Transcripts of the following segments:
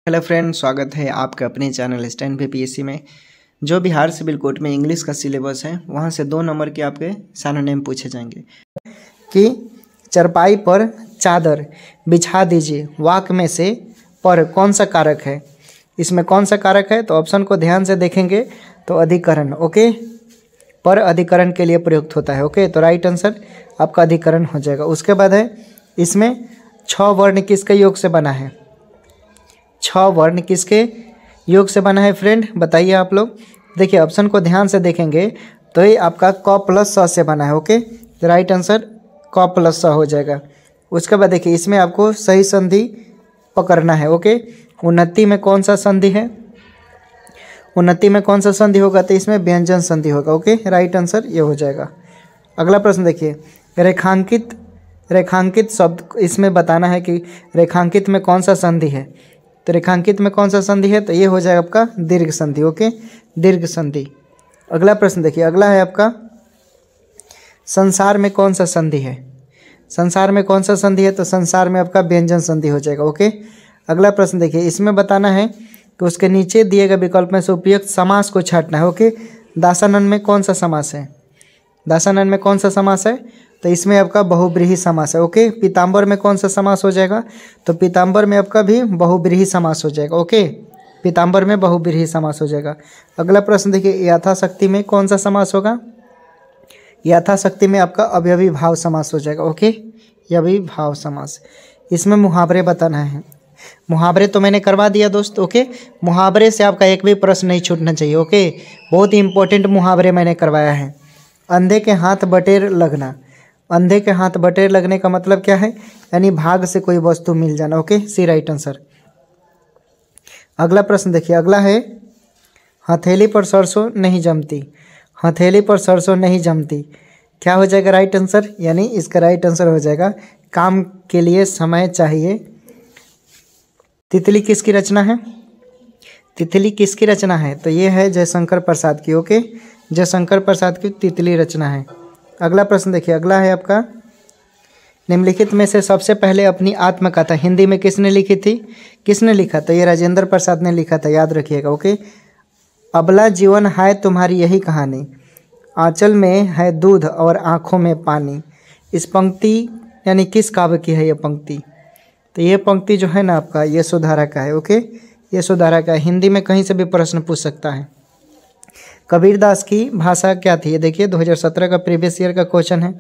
Hello friend, स्वागत है आपके अपने चैनल स्टैंड पीपीएससी में। जो बिहार सिविल कोर्ट में इंग्लिश का सिलेबस है वहाँ से 2 नंबर के आपके सैनोनिम पूछे जाएंगे कि चरपाई पर चादर बिछा दीजिए, वाक में से पर कौन सा कारक है। इसमें कौन सा कारक है तो ऑप्शन को ध्यान से देखेंगे तो अधिकरण, ओके, पर अधिकरण के लिए प्रयुक्त होता है, ओके। तो राइट आंसर आपका अधिकरण हो जाएगा। उसके बाद है इसमें 6 वर्ण किसके योग से बना है। 6 वर्ण किसके योग से बना है फ्रेंड, बताइए आप लोग। देखिए ऑप्शन को ध्यान से देखेंगे तो ये आपका क प्लस स से बना है, ओके। राइट आंसर क प्लस स हो जाएगा। उसके बाद देखिए इसमें आपको सही संधि पकड़ना है, ओके। उन्नति में कौन सा संधि है, उन्नति में कौन सा संधि होगा तो इसमें व्यंजन संधि होगा, ओके। राइट आंसर ये हो जाएगा। अगला प्रश्न देखिए, रेखांकित शब्द इसमें बताना है कि रेखांकित में कौन सा संधि है। तो रेखांकित में कौन सा संधि है तो ये हो जाएगा आपका दीर्घ संधि, ओके, दीर्घ संधि। अगला प्रश्न देखिए, अगला है आपका संसार में कौन सा संधि है। संसार में कौन सा संधि है तो संसार में आपका व्यंजन संधि हो जाएगा, ओके। अगला प्रश्न देखिए, इसमें बताना है कि उसके नीचे दिए गए विकल्प में से उपयुक्त समास को छांटना है, ओके। दासानन में कौन सा समास है, दासानन में कौन सा समास है तो इसमें आपका बहुब्रीहि समास है, ओके। पीताम्बर में कौन सा समास हो जाएगा तो पीताम्बर में आपका भी बहुब्रीहि समास हो जाएगा, ओके। पीताम्बर में बहुब्रीहि समास हो जाएगा। अगला प्रश्न देखिए, यथाशक्ति में कौन सा समास होगा। यथाशक्ति में आपका अवयवी भाव समास हो जाएगा, ओके, अवयवी भाव समास। इसमें मुहावरे बताना है। मुहावरे तो मैंने करवा दिया दोस्त, ओके। मुहावरे से आपका एक भी प्रश्न नहीं छूटना चाहिए, ओके। बहुत ही इंपॉर्टेंट मुहावरे मैंने करवाया है। अंधे के हाथ बटेर लगना, अंधे के हाथ बटेर लगने का मतलब क्या है, यानी भाग से कोई वस्तु मिल जाना, ओके, सी राइट आंसर। अगला प्रश्न देखिए, अगला है हथेली पर सरसों नहीं जमती, हथेली पर सरसों नहीं जमती, क्या हो जाएगा राइट आंसर, यानी इसका राइट आंसर हो जाएगा काम के लिए समय चाहिए। तितली किसकी रचना है, तितली किसकी रचना है तो ये है जयशंकर प्रसाद की, ओके, जयशंकर प्रसाद की तितली रचना है। अगला प्रश्न देखिए, अगला है आपका निम्नलिखित में से सबसे पहले अपनी आत्मकथा हिंदी में किसने लिखी थी, किसने लिखा तो ये राजेंद्र प्रसाद ने लिखा था, याद रखिएगा, ओके। अबला जीवन है तुम्हारी यही कहानी, आंचल में है दूध और आँखों में पानी। इस पंक्ति यानी किस काव्य की है ये पंक्ति तो ये पंक्ति जो है ना आपका यशोधरा का है, ओके, यशोधरा का है। हिंदी में कहीं से भी प्रश्न पूछ सकता है। कबीरदास की भाषा क्या थी, ये देखिए 2017 का प्रीवियस ईयर का क्वेश्चन है।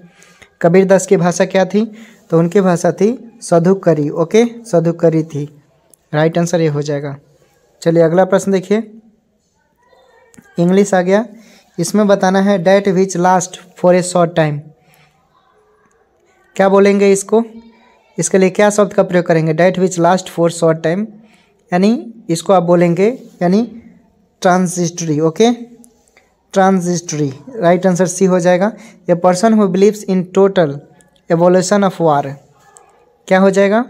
कबीरदास की भाषा क्या थी तो उनकी भाषा थी सधुकरी, ओके, सधुकरी थी। राइट आंसर ये हो जाएगा। चलिए अगला प्रश्न देखिए, इंग्लिश आ गया। इसमें बताना है that which last for a short time, क्या बोलेंगे इसको, इसके लिए क्या शब्द का प्रयोग करेंगे, that which last for short time, यानी इसको आप बोलेंगे यानी ट्रांजिस्टरी, ओके, ट्रांजिस्टरी। राइट आंसर सी हो जाएगा। ए person who believes in total evolution of war, क्या हो जाएगा,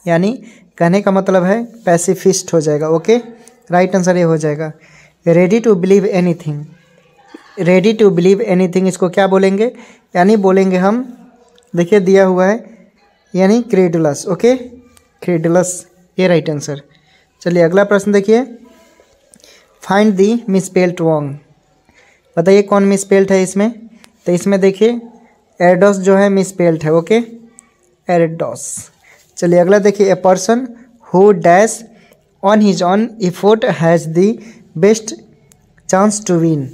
यानी कहने का मतलब है पैसिफिस्ट हो जाएगा, ओके। राइट आंसर ये हो जाएगा। Ready to believe anything, ready to believe anything इसको क्या बोलेंगे, यानी बोलेंगे हम, देखिए दिया हुआ है यानी क्रेडुलस, ओके, क्रेडुलस, ये राइट आंसर। चलिए अगला प्रश्न देखिए, फाइंड दी मिसस्पेल्ड रॉन्ग, बताइए कौन मिसस्पेल्ड है इसमें तो इसमें देखिए एरडोस जो है मिसस्पेल्ड है, ओके, एरडोस। चलिए अगला देखिए, a person who dash on his own effort has the best chance to win,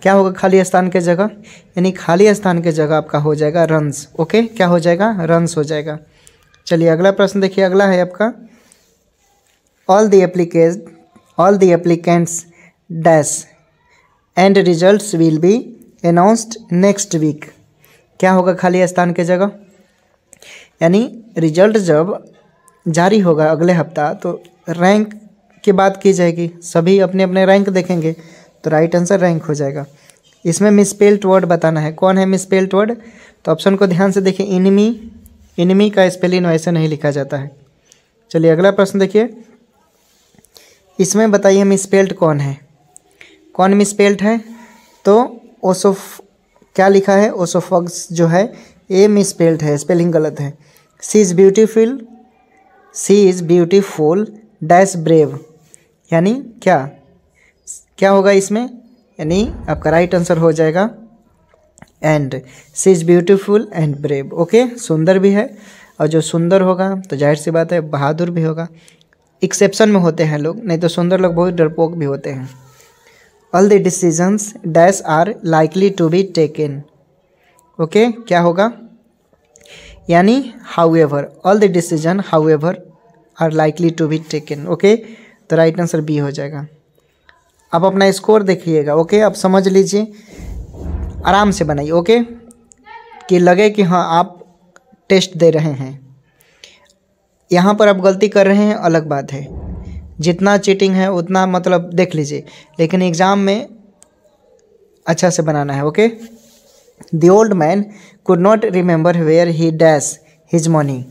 क्या होगा खाली स्थान के जगह, यानी खाली स्थान के जगह आपका हो जाएगा रन्स, ओके, क्या हो जाएगा रन्स हो जाएगा। चलिए अगला प्रश्न देखिए, अगला है आपका all the applicants dash and results will be announced next week, क्या होगा खाली स्थान के जगह, यानी रिजल्ट जब जारी होगा अगले हफ्ता तो रैंक की बात की जाएगी, सभी अपने अपने रैंक देखेंगे तो राइट आंसर रैंक हो जाएगा। इसमें मिसस्पेल्ड वर्ड बताना है, कौन है मिसस्पेल्ड वर्ड तो ऑप्शन को ध्यान से देखिए, इनमी, इनमी का स्पेलिंग वैसे नहीं लिखा जाता है। चलिए अगला प्रश्न देखिए, इसमें बताइए मिसस्पेल्ड कौन है, कौन मिसस्पेल्ड है तो ओसोफ, क्या लिखा है ओसोफॉग्स जो है ये मिसस्पेल्ड है, स्पेलिंग गलत है। She is beautiful she is beautiful dash brave, यानी क्या क्या होगा इसमें, यानी आपका राइट आंसर हो जाएगा and she is beautiful and brave. Okay, सुंदर भी है, और जो सुंदर होगा तो जाहिर सी बात है बहादुर भी होगा। एक्सेप्शन में होते हैं लोग, नहीं तो सुंदर लोग बहुत डरपोक भी होते हैं। All the decisions dash are likely to be taken. Okay, क्या होगा, यानी however, all the decision however are likely to be taken. Okay, तो राइट आंसर बी हो जाएगा। अब अपना स्कोर देखिएगा। ओके, अब समझ लीजिए, आराम से बनाइए। ओके, कि लगे कि हाँ आप टेस्ट दे रहे हैं। यहाँ पर आप गलती कर रहे हैं अलग बात है, जितना चीटिंग है उतना मतलब देख लीजिए, लेकिन एग्ज़ाम में अच्छा से बनाना है। Okay, the old man could not remember where he dash his money.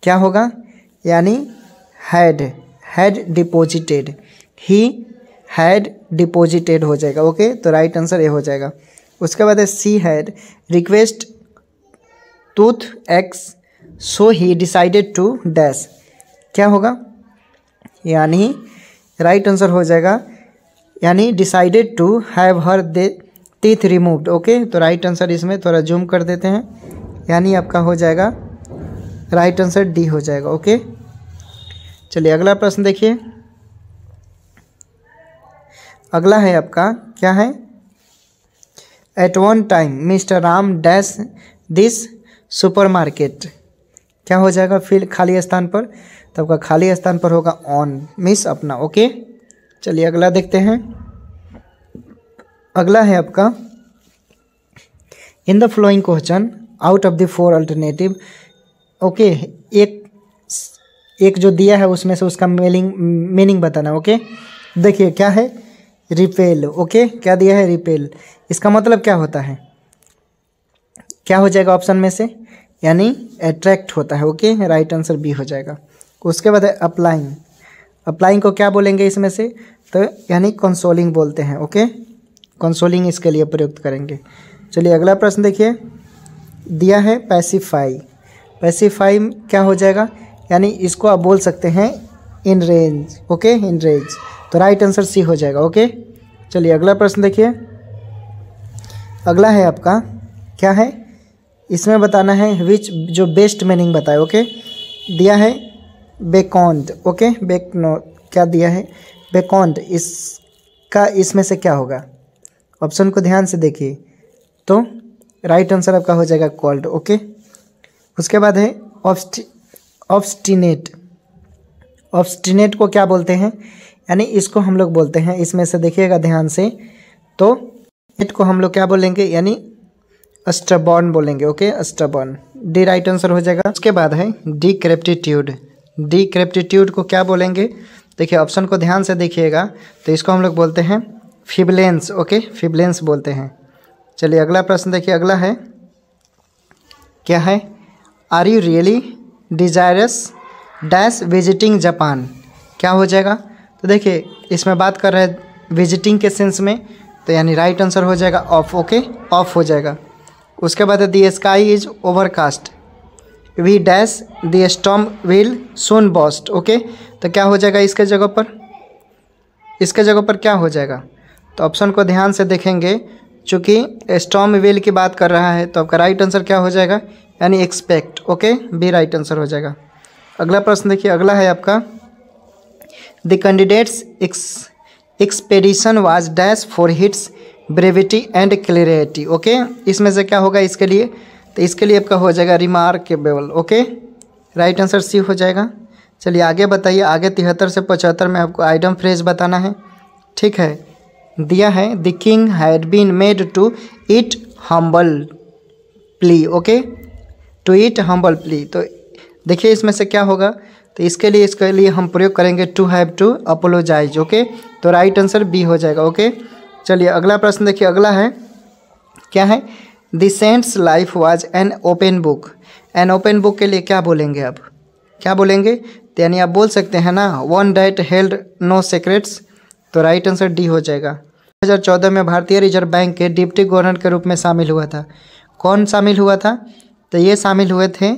क्या होगा, यानी had deposited, he had deposited हो जाएगा। ओके, तो राइट आंसर ये हो जाएगा। उसके बाद है she had request tooth X so he decided to dash. क्या होगा, यानी राइट आंसर हो जाएगा, यानी decided to have her the teeth removed. Okay, तो राइट आंसर इसमें थोड़ा जूम कर देते हैं, यानी आपका हो जाएगा राइट आंसर डी हो जाएगा। ओके, चलिए अगला प्रश्न देखिए। अगला है आपका, क्या है, at one time mister Ram dash this supermarket. क्या हो जाएगा फिर खाली स्थान पर, तो आपका खाली स्थान पर होगा ऑन, मिस अपना। ओके, चलिए अगला देखते हैं। अगला है आपका, in the flowing question out of the four alternative. Okay, एक जो दिया है उसमें से उसका मीनिंग बताना। ओके, देखिए क्या है, रिपेल। ओके, क्या दिया है, रिपेल। इसका मतलब क्या होता है, क्या हो जाएगा ऑप्शन में से, यानी अट्रैक्ट होता है। ओके, राइट आंसर बी हो जाएगा। उसके बाद है अप्लाइंग। अप्लाइंग को क्या बोलेंगे इसमें से, तो यानी कंसोलिंग बोलते हैं। ओके, कंसोलिंग इसके लिए प्रयुक्त करेंगे। चलिए अगला प्रश्न देखिए, दिया है पैसिफाई। पैसिफाई क्या हो जाएगा, यानी इसको आप बोल सकते हैं in range. Okay, in range, तो राइट आंसर सी हो जाएगा। ओके, चलिए अगला प्रश्न देखिए। अगला है आपका, क्या है, इसमें बताना है विच, जो बेस्ट मीनिंग बताए। ओके, दिया है बेकॉन्ड। ओके, क्या दिया है, बेकॉन्ड। इसका इसमें से क्या होगा, ऑप्शन को ध्यान से देखिए, तो राइट आंसर आपका हो जाएगा कॉल्ड। ओके, उसके बाद है ऑब्स्टिनेट। ऑब्स्टिनेट को क्या बोलते हैं, यानी इसको हम लोग बोलते हैं, इसमें से देखिएगा ध्यान से, तो इट को हम लोग क्या बोलेंगे, यानी स्टबॉर्न बोलेंगे। Okay, stubborn, D right answer हो जाएगा। उसके बाद है डिक्रेप्टिट्यूड। डिक्रेप्टिट्यूड को क्या बोलेंगे, देखिए ऑप्शन को ध्यान से देखिएगा, तो इसको हम लोग बोलते हैं फिबलेंस। ओके, फिबलेंस बोलते हैं। चलिए अगला प्रश्न देखिए। अगला है, क्या है, are you really desirous dash visiting Japan. क्या हो जाएगा, तो देखिए इसमें बात कर रहे हैं विजिटिंग के सेंस में, तो यानी राइट आंसर हो जाएगा ऑफ। ओके, ऑफ हो जाएगा। उसके बाद है the sky is overcast we dash the storm will soon burst. Okay, तो क्या हो जाएगा इसके जगह पर, इसके जगह पर क्या हो जाएगा, तो ऑप्शन को ध्यान से देखेंगे, चूँकि स्टॉर्म विल की बात कर रहा है, तो आपका राइट आंसर क्या हो जाएगा, यानी expect. Okay, B right answer हो जाएगा। अगला प्रश्न देखिए। अगला है आपका, the candidate's expedition was dash for its brevity and clarity. Okay, इसमें से क्या होगा इसके लिए, तो इसके लिए आपका हो जाएगा remarkable. Okay, right answer C हो जाएगा। चलिए आगे बताइए। आगे 73 से 75 में आपको आइटम फ्रेज बताना है। ठीक है, दिया है the king had been made to eat humble plea. Okay, to eat humble plea, तो देखिए इसमें से क्या होगा, तो इसके लिए हम प्रयोग करेंगे to have to apologise. Okay, तो राइट आंसर बी हो जाएगा। ओके, चलिए अगला प्रश्न देखिए। अगला है, क्या है, the saints life was an open book. An open book के लिए क्या बोलेंगे आप, क्या बोलेंगे, तो यानी आप बोल सकते हैं ना one that held no secrets, तो राइट आंसर डी हो जाएगा। 2014 में भारतीय रिजर्व बैंक के डिप्टी गवर्नर के रूप में शामिल हुआ था। कौन शामिल हुआ था, तो ये शामिल हुए थे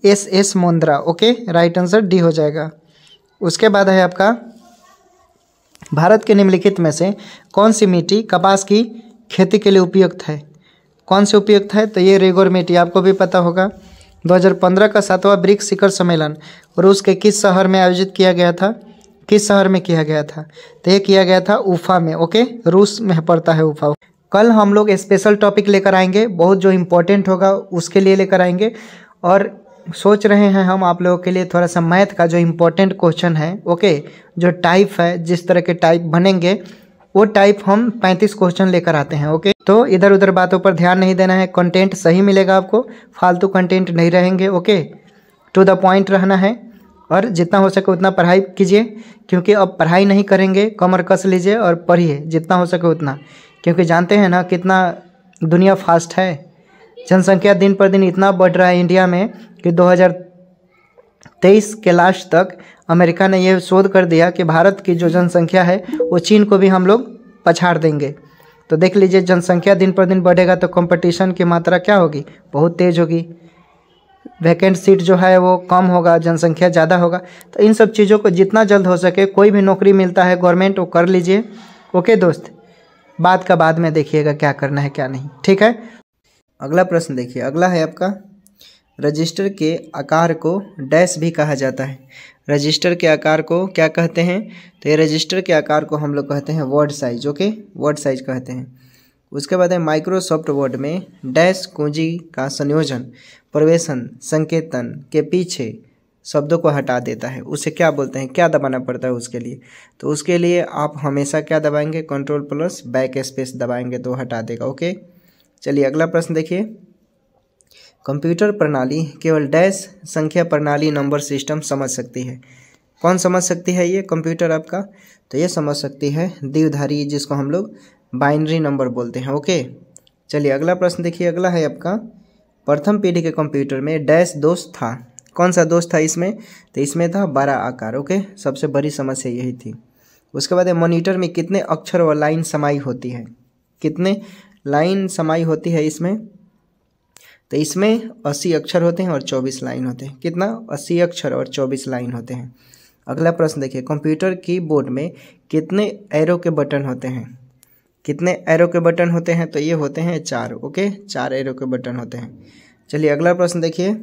SS Mundra. Okay, right answer D हो जाएगा। उसके बाद है आपका, भारत के निम्नलिखित में से कौन सी मिट्टी कपास की खेती के लिए उपयुक्त है? कौन सी उपयुक्त है? तो ये रेगोर मिट्टी, आपको भी पता होगा। 2015 का 7वां ब्रिक्स शिखर सम्मेलन रूस के किस शहर में आयोजित किया गया था? किस शहर में किया गया था? तो ये किया गया था उफा में। ओके, रूस में पड़ता है उफा। कल हम लोग स्पेशल टॉपिक लेकर आएंगे, बहुत जो इम्पोर्टेंट होगा उसके लिए लेकर आएंगे। और सोच रहे हैं हम आप लोगों के लिए थोड़ा सा मैथ का जो इम्पोर्टेंट क्वेश्चन है, ओके, जो टाइप है, जिस तरह के टाइप बनेंगे वो टाइप हम 35 क्वेश्चन लेकर आते हैं। ओके, तो इधर उधर बातों पर ध्यान नहीं देना है, कंटेंट सही मिलेगा आपको, फालतू कंटेंट नहीं रहेंगे। ओके, टू द पॉइंट रहना है और जितना हो सके उतना पढ़ाई कीजिए, क्योंकि अब पढ़ाई नहीं करेंगे कमर कस लीजिए और पढ़िए जितना हो सके उतना, क्योंकि जानते हैं ना कितना दुनिया फास्ट है। जनसंख्या दिन पर दिन इतना बढ़ रहा है इंडिया में कि 2023 के लास्ट तक अमेरिका ने यह शोध कर दिया कि भारत की जो जनसंख्या है वो चीन को भी हम लोग पछाड़ देंगे। तो देख लीजिए, जनसंख्या दिन पर दिन बढ़ेगा तो कंपटीशन की मात्रा क्या होगी? बहुत तेज़ होगी। वैकेंट सीट जो है वो कम होगा, जनसंख्या ज़्यादा होगा। तो इन सब चीज़ों को जितना जल्द हो सके, कोई भी नौकरी मिलता है गवर्नमेंट वो कर लीजिए। ओके दोस्त, बात का बाद में देखिएगा क्या करना है क्या नहीं, ठीक है। अगला प्रश्न देखिए, अगला है आपका, रजिस्टर के आकार को डैश भी कहा जाता है। रजिस्टर के आकार को क्या कहते हैं? तो ये रजिस्टर के आकार को हम लोग कहते हैं word size. Okay, word size कहते हैं। उसके बाद है, माइक्रोसॉफ्ट वर्ड में डैश कुंजी का संयोजन प्रवेशन संकेतन के पीछे शब्दों को हटा देता है, उसे क्या बोलते हैं? क्या दबाना पड़ता है उसके लिए? तो उसके लिए आप हमेशा क्या दबाएंगे? कंट्रोल+बैक स्पेस दबाएंगे तो हटा देगा। ओके, चलिए अगला प्रश्न देखिए, कंप्यूटर प्रणाली केवल डैश संख्या प्रणाली नंबर सिस्टम समझ सकती है। कौन समझ सकती है ये कंप्यूटर आपका? तो ये समझ सकती है द्विधारी, जिसको हम लोग बाइनरी नंबर बोलते हैं। ओके, चलिए अगला प्रश्न देखिए, अगला है आपका, प्रथम पीढ़ी के कंप्यूटर में डैश दोष था। कौन सा दोष था इसमें? तो इसमें था बड़ा आकार। ओके, सबसे बड़ी समस्या यही थी। उसके बाद मॉनिटर में कितने अक्षर और लाइन समाई होती है? कितने लाइन समाई होती है इसमें? तो इसमें 80 अक्षर होते हैं और 24 लाइन होते हैं। कितना? 80 अक्षर और 24 लाइन होते हैं। अगला प्रश्न देखिए, कंप्यूटर कीबोर्ड में कितने एरो के बटन होते हैं? कितने एरो के बटन होते हैं? तो ये होते हैं 4। ओके, 4 एरो के बटन होते हैं। चलिए अगला प्रश्न देखिए,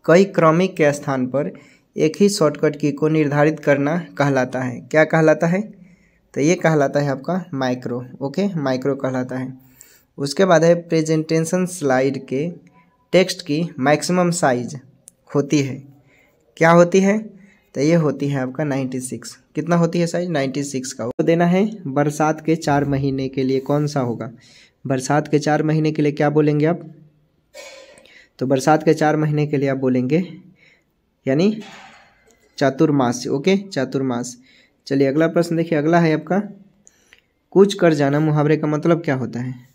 कई क्रमिक के स्थान पर एक ही शॉर्टकट की को निर्धारित करना कहलाता है। क्या कहलाता है? तो ये कहलाता है आपका माइक्रो। ओके, माइक्रो कहलाता है। उसके बाद है, प्रेजेंटेशन स्लाइड के टेक्स्ट की मैक्सिमम साइज होती है। क्या होती है? तो ये होती है आपका 96। कितना होती है साइज? 96 का। वो देना है बरसात के 4 महीने के लिए कौन सा होगा? बरसात के 4 महीने के लिए क्या बोलेंगे आप? तो बरसात के 4 महीने के लिए आप बोलेंगे यानी चातुर्मास। ओके, चातुर्मास। चलिए अगला प्रश्न देखिए, अगला है आपका, कूच कर जाना मुहावरे का मतलब क्या होता है?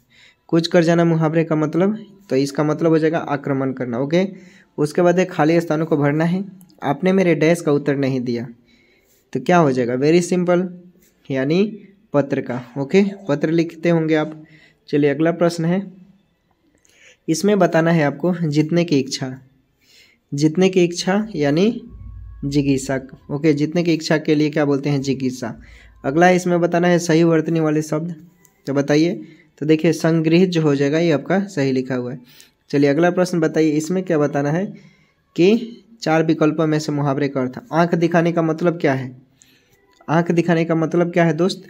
कूच कर जाना मुहावरे का मतलब, तो इसका मतलब हो जाएगा आक्रमण करना। ओके, उसके बाद एक खाली स्थानों को भरना है। आपने मेरे डैश का उत्तर नहीं दिया तो क्या हो जाएगा? वेरी सिंपल, यानी पत्र का। ओके, पत्र लिखते होंगे आप। चलिए अगला प्रश्न है, इसमें बताना है आपको जीतने की इच्छा। जीतने की इच्छा यानी जिज्ञासा। ओके, जीतने की इच्छा के लिए क्या बोलते हैं? जिज्ञासा। अगला है, इसमें बताना है सही वर्तनी वाले शब्द। तो बताइए। तो देखिए, संग्रहित जो हो जाएगा ये आपका सही लिखा हुआ है। चलिए अगला प्रश्न बताइए, इसमें क्या बताना है कि 4 विकल्पों में से मुहावरे का अर्थ। आंख दिखाने का मतलब क्या है? आंख दिखाने का मतलब क्या है दोस्त?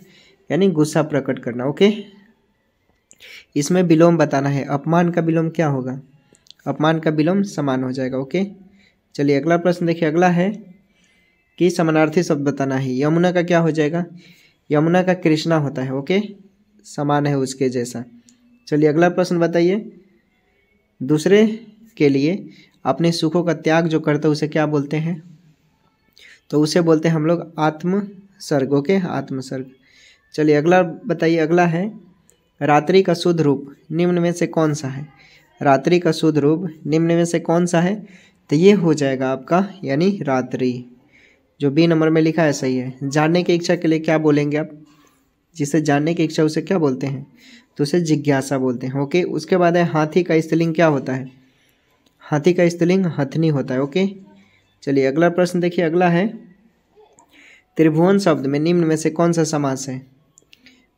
यानी गुस्सा प्रकट करना। ओके, इसमें विलोम बताना है। अपमान का विलोम क्या होगा? अपमान का विलोम समान हो जाएगा। ओके, चलिए अगला प्रश्न देखिए, अगला है कि समानार्थी शब्द बताना है। यमुना का क्या हो जाएगा? यमुना का कृष्णा होता है। ओके, समान है उसके जैसा। चलिए अगला प्रश्न बताइए, दूसरे के लिए अपने सुखों का त्याग जो करता है उसे क्या बोलते हैं? तो उसे बोलते हैं हम लोग आत्मसर्ग। ओके, आत्मसर्ग। चलिए अगला बताइए, अगला है, रात्रि का शुद्ध रूप निम्न में से कौन सा है? रात्रि का शुद्ध रूप निम्न में से कौन सा है? तो ये हो जाएगा आपका यानी रात्रि। जो बी नंबर में लिखा है सही है। जानने की इच्छा के लिए क्या बोलेंगे आप? जिसे जानने की इच्छा उसे क्या बोलते हैं? तो उसे जिज्ञासा बोलते हैं। ओके, उसके बाद है, हाथी का स्त्रीलिंग क्या होता है? हाथी का स्त्रीलिंग हथनी होता है। ओके, चलिए अगला प्रश्न देखिए। अगला है त्रिभुवन शब्द में निम्न में से कौन सा समास है?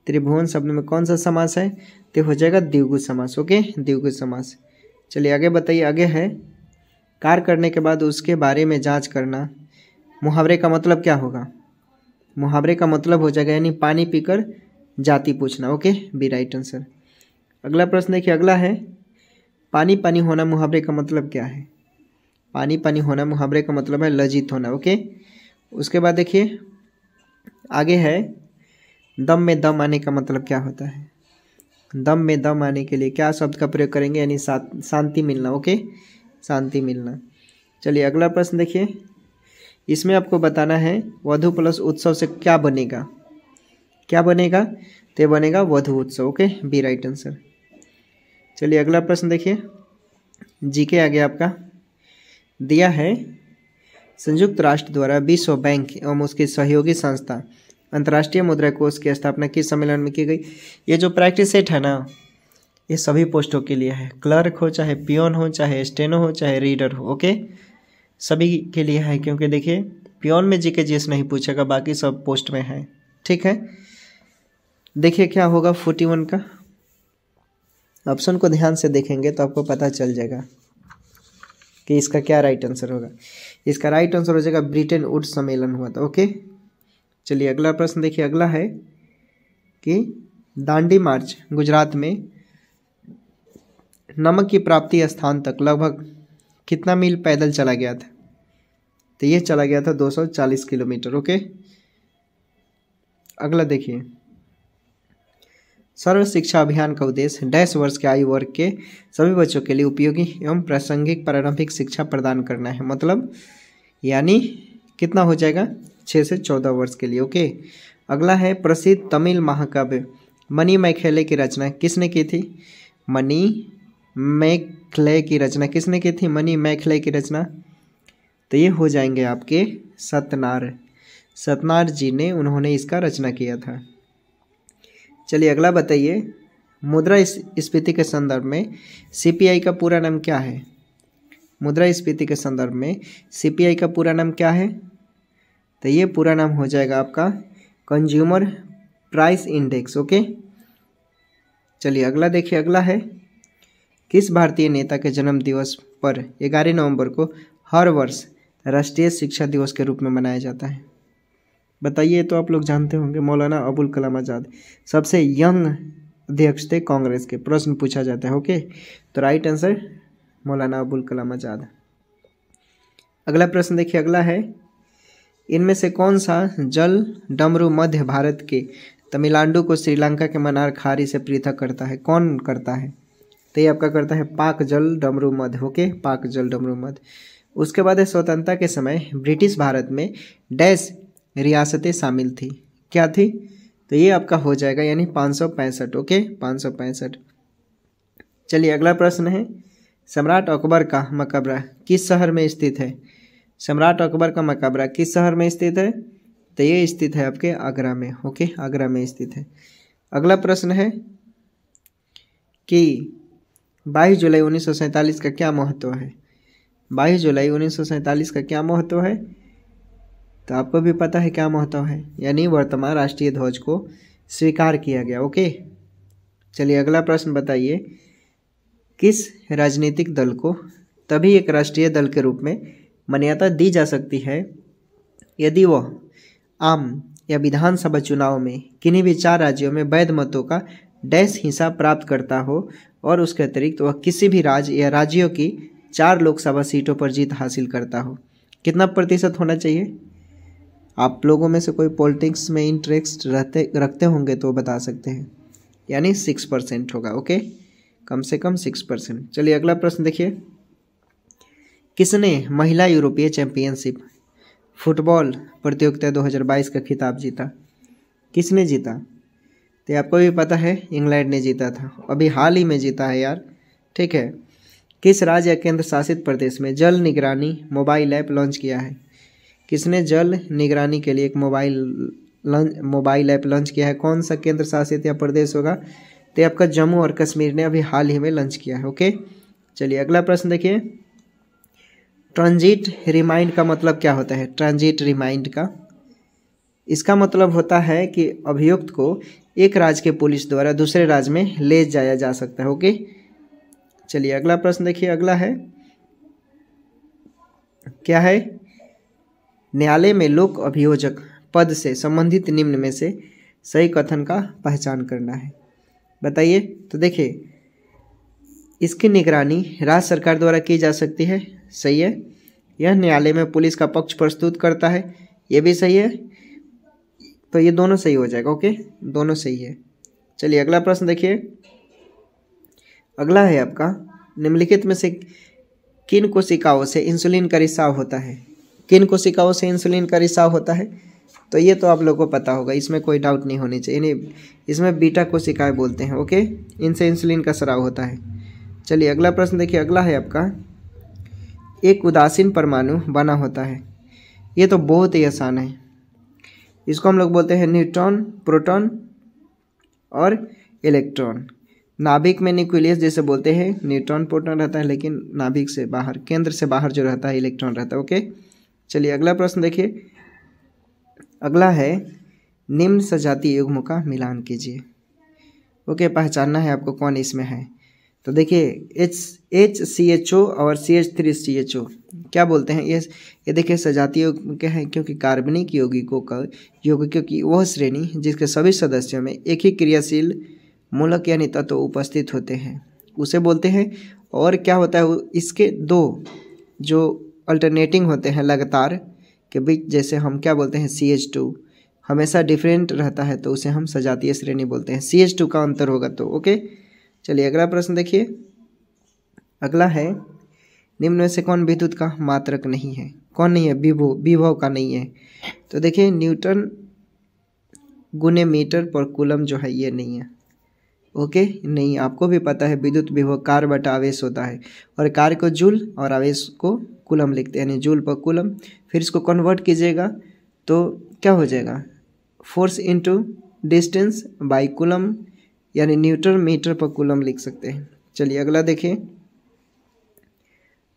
त्रिभुवन शब्द में कौन सा समास है? तो हो जाएगा द्विगु समास। ओके, द्विगु समास। चलिए आगे बताइए। आगे है कार्य करने के बाद उसके बारे में जांच करना। मुहावरे का मतलब क्या होगा? मुहावरे का मतलब हो जाएगा यानी पानी पीकर जाति पूछना। Okay, B right answer. अगला प्रश्न देखिए। अगला है पानी पानी होना मुहावरे का मतलब क्या है? पानी पानी होना मुहावरे का मतलब है लज्जित होना। ओके, उसके बाद देखिए आगे है दम में दम आने का मतलब क्या होता है? दम में दम आने के लिए क्या शब्द का प्रयोग करेंगे? यानी शांति मिलना। ओके, शांति मिलना। चलिए अगला प्रश्न देखिए। इसमें आपको बताना है वधु प्लस उत्सव से क्या बनेगा? क्या बनेगा? तो बनेगा वधु उत्सव। Okay, B right answer. चलिए अगला प्रश्न देखिए। जीके आगे आपका दिया है संयुक्त राष्ट्र द्वारा विश्व बैंक एवं उसकी सहयोगी संस्था अंतर्राष्ट्रीय मुद्रा कोष की स्थापना किस सम्मेलन में की गई? ये जो प्रैक्टिस सेट है ना, ये सभी पोस्टों के लिए है। क्लर्क हो, चाहे पियोन हो, चाहे स्टेनो हो, चाहे रीडर हो। ओके, सभी के लिए है, क्योंकि देखिए पियोन में जीके जीएस नहीं पूछेगा, बाकी सब पोस्ट में है। ठीक है, देखिए क्या होगा 41 का। ऑप्शन को ध्यान से देखेंगे तो आपको पता चल जाएगा कि इसका क्या राइट आंसर होगा। इसका राइट आंसर हो जाएगा ब्रिटेन वुड्स सम्मेलन हुआ था। ओके, चलिए अगला प्रश्न देखिए। अगला है कि दांडी मार्च गुजरात में नमक की प्राप्ति स्थान तक लगभग कितना मील पैदल चला गया था? तो ये चला गया था 240 किलोमीटर। ओके, अगला देखिए सर्व शिक्षा अभियान का उद्देश्य डैश वर्ष के आयु वर्ग के सभी बच्चों के लिए उपयोगी एवं प्रासंगिक प्रारंभिक शिक्षा प्रदान करना है। मतलब यानी कितना हो जाएगा? 6 से 14 वर्ष के लिए। ओके, अगला है प्रसिद्ध तमिल महाकाव्य मणि मैखले की रचना किसने की थी? मणि मैखले की रचना किसने की थी? मणि मैखले की रचना तो ये हो जाएंगे आपके सतनार। सतनार जी ने उन्होंने इसका रचना किया था। चलिए अगला बताइए मुद्रा स्फीति के संदर्भ में सीपीआई का पूरा नाम क्या है? मुद्रा स्फीति के संदर्भ में सीपीआई का पूरा नाम क्या है? तो ये पूरा नाम हो जाएगा आपका कंज्यूमर प्राइस इंडेक्स। ओके, चलिए अगला देखिए। अगला है किस भारतीय नेता के जन्म दिवस पर 11 नवंबर को हर वर्ष राष्ट्रीय शिक्षा दिवस के रूप में मनाया जाता है? बताइए, तो आप लोग जानते होंगे मौलाना अबुल कलाम आज़ाद। सबसे यंग अध्यक्ष थे कांग्रेस के। प्रश्न पूछा जाता है। ओके, तो राइट आंसर मौलाना अबुल कलाम आज़ाद। अगला प्रश्न देखिए। अगला है इनमें से कौन सा जल डमरू मध्य भारत के तमिलनाडु को श्रीलंका के मनार खाड़ी से पृथक करता है? कौन करता है? तो ये आपका करता है पाक जल डमरू मध्य। ओके, पाक जल डमरू मध्य। उसके बाद स्वतंत्रता के समय ब्रिटिश भारत में डैश रियासतें शामिल थी? क्या थी? तो ये आपका हो जाएगा यानी 565। ओके, 565। चलिए अगला प्रश्न है सम्राट अकबर का मकबरा किस शहर में स्थित है? सम्राट अकबर का मकबरा किस शहर में स्थित है? तो ये स्थित है आपके आगरा में। ओके, आगरा में स्थित है। अगला प्रश्न है कि 22 जुलाई 1947 का क्या महत्व है? 22 जुलाई 1947 का क्या महत्व है? तो आपको भी पता है क्या महत्व है, यानी वर्तमान राष्ट्रीय ध्वज को स्वीकार किया गया। ओके, चलिए अगला प्रश्न बताइए किस राजनीतिक दल को तभी एक राष्ट्रीय दल के रूप में मान्यता दी जा सकती है यदि वह आम या विधानसभा चुनाव में किन्हीं भी 4 राज्यों में वैध मतों का डैश हिस्सा प्राप्त करता हो और उसके अतिरिक्त वह किसी भी राज्य या राज्यों की 4 लोकसभा सीटों पर जीत हासिल करता हो? कितना प्रतिशत होना चाहिए? आप लोगों में से कोई पॉलिटिक्स में इंटरेस्ट रखते होंगे तो बता सकते हैं, यानी 6% होगा। ओके, कम से कम 6%। चलिए अगला प्रश्न देखिए किसने महिला यूरोपीय चैंपियनशिप फुटबॉल प्रतियोगिता 2022 का खिताब जीता? किसने जीता? तो आपको भी पता है इंग्लैंड ने जीता था, अभी हाल ही में जीता है यार। ठीक है, किस राज्य या केंद्र शासित प्रदेश में जल निगरानी मोबाइल ऐप लॉन्च किया है? किसने जल निगरानी के लिए एक मोबाइल ऐप लॉन्च किया है? कौन सा केंद्र शासित या प्रदेश होगा? तो आपका जम्मू और कश्मीर ने अभी हाल ही में लॉन्च किया है। ओके, चलिए अगला प्रश्न देखिए ट्रांजिट रिमाइंड का मतलब क्या होता है? ट्रांजिट रिमाइंड का इसका मतलब होता है कि अभियुक्त को एक राज्य के पुलिस द्वारा दूसरे राज्य में ले जाया जा सकता है। ओके, चलिए अगला प्रश्न देखिए। अगला है, क्या है? न्यायालय में लोक अभियोजक पद से संबंधित निम्न में से सही कथन का पहचान करना है। बताइए। तो देखिए, इसकी निगरानी राज्य सरकार द्वारा की जा सकती है। सही है। यह न्यायालय में पुलिस का पक्ष प्रस्तुत करता है। ये भी सही है। तो ये दोनों सही हो जाएगा। ओके, दोनों सही है। चलिए अगला प्रश्न देखिए। अगला है आपका, निम्नलिखित में से किन कोशिकाओं से इंसुलिन का रिसाव होता है? किन कोशिकाओं से इंसुलिन का रिसाव होता है? तो ये तो आप लोगों को पता होगा, इसमें कोई डाउट नहीं होनी चाहिए। इन्हें इसमें बीटा कोशिकाएं बोलते हैं। ओके, इनसे इंसुलिन का स्राव होता है। चलिए अगला प्रश्न देखिए। अगला है आपका, एक उदासीन परमाणु बना होता है। ये तो बहुत ही आसान है। इसको हम लोग बोलते हैं न्यूट्रॉन, प्रोटॉन और इलेक्ट्रॉन। नाभिक में न्यूक्लियस जैसे बोलते हैं, न्यूट्रॉन प्रोटॉन रहता है, लेकिन नाभिक से बाहर, केंद्र से बाहर जो रहता है इलेक्ट्रॉन रहता है। ओके, चलिए अगला प्रश्न देखिए। अगला है, निम्न सजातीय युग्म का मिलान कीजिए। ओके, पहचानना है आपको कौन इसमें है। तो देखिए, HCHO और CH3CHO क्या बोलते हैं? ये देखिए सजातीय युग्म क्या है, क्योंकि कार्बनिक यौगिकों की वह श्रेणी जिसके सभी सदस्यों में एक ही क्रियाशील मूलक यानी तत्व उपस्थित होते हैं उसे बोलते हैं। और क्या होता है, इसके दो जो अल्टरनेटिंग होते हैं लगातार के बीच, जैसे हम क्या बोलते हैं CH2 हमेशा डिफरेंट रहता है, तो उसे हम सजातीय श्रेणी बोलते हैं। CH2 का अंतर होगा तो। ओके, चलिए अगला प्रश्न देखिए। अगला है, निम्न में से कौन विद्युत का मात्रक नहीं है? कौन नहीं है? विभव का नहीं है। तो देखिए, न्यूटन गुने मीटर पर कूलम जो है ये नहीं है। ओके, नहीं, आपको भी पता है विद्युत विभव कार्य बटा आवेश होता है, और कार्य को जूल और आवेश को कूलम लिखते हैं, यानी जूल पर कूलम। फिर इसको कन्वर्ट कीजिएगा तो क्या हो जाएगा? Force into distance by coulomb, यानी न्यूटन मीटर पर कूलम लिख सकते हैं। चलिए अगला देखिए।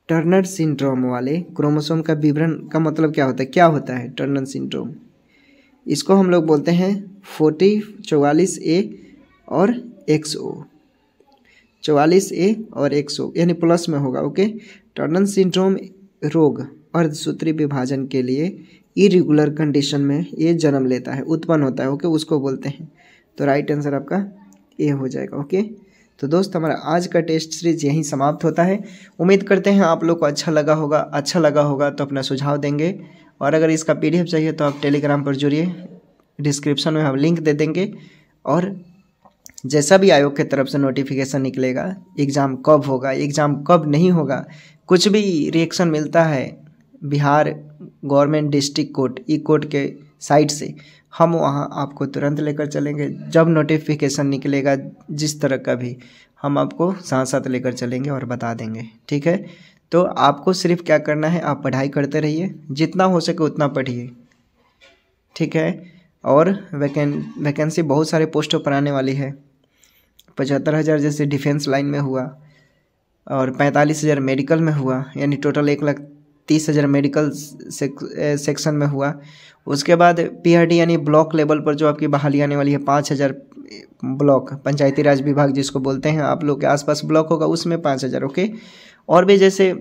टर्नर सिंड्रोम वाले क्रोमोसोम का विवरण का मतलब क्या होता है? क्या होता है टर्नर सिंड्रोम? इसको हम लोग बोलते हैं 40, 44A और XO, 44A और XO यानी प्लस में होगा। ओके, टर्नर सिंड्रोम रोग अर्धसूत्री विभाजन के लिए इरेगुलर कंडीशन में ये जन्म लेता है, उत्पन्न होता है। ओके, उसको बोलते हैं। तो राइट आंसर आपका ये हो जाएगा। ओके, तो दोस्त हमारा आज का टेस्ट सीरीज यहीं समाप्त होता है। उम्मीद करते हैं आप लोग को अच्छा लगा होगा तो अपना सुझाव देंगे। और अगर इसका PDF चाहिए तो आप टेलीग्राम पर जुड़िए, डिस्क्रिप्शन में हम लिंक दे देंगे। और जैसा भी आयोग के तरफ से नोटिफिकेशन निकलेगा, एग्ज़ाम कब होगा, एग्ज़ाम कब नहीं होगा, कुछ भी रिएक्शन मिलता है Bihar government district court e-court के साइट से, हम वहाँ आपको तुरंत लेकर चलेंगे। जब नोटिफिकेशन निकलेगा जिस तरह का भी, हम आपको साथ साथ लेकर चलेंगे और बता देंगे। ठीक है, तो आपको सिर्फ क्या करना है, आप पढ़ाई करते रहिए, जितना हो सके उतना पढ़िए। ठीक है, और वैकेंसी बहुत सारे पोस्टों पर आने वाली है। 75,000 जैसे डिफेंस लाइन में हुआ, और 45,000 मेडिकल में हुआ, यानी टोटल 1,30,000 मेडिकल सेक्शन में हुआ। उसके बाद PRD यानी ब्लॉक लेवल पर जो आपकी बहाली आने वाली है, 5,000 ब्लॉक, पंचायती राज विभाग जिसको बोलते हैं, आप लोग के आसपास ब्लॉक होगा उसमें 5,000। ओके, और भी जैसे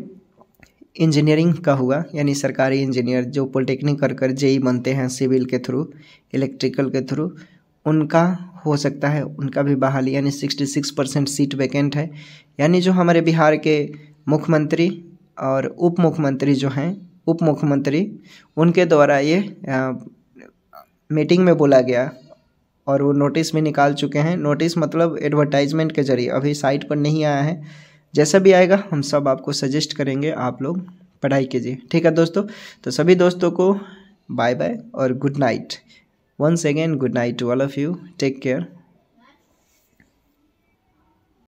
इंजीनियरिंग का हुआ, यानी सरकारी इंजीनियर जो पॉलिटेक्निक कर JEE बनते हैं सिविल के थ्रू, इलेक्ट्रिकल के थ्रू, उनका हो सकता है, उनका भी बहाली, यानी 66% सीट वैकेंट है। यानी जो हमारे बिहार के मुख्यमंत्री और उप मुख्यमंत्री जो हैं, उप मुख्यमंत्री, उनके द्वारा ये मीटिंग में बोला गया, और वो नोटिस भी निकाल चुके हैं। नोटिस मतलब एडवर्टाइजमेंट के जरिए, अभी साइट पर नहीं आया है। जैसा भी आएगा हम सब आपको सजेस्ट करेंगे, आप लोग पढ़ाई कीजिए। ठीक है दोस्तों, तो सभी दोस्तों को बाय बाय और good night. Once again good night to all of you, take care.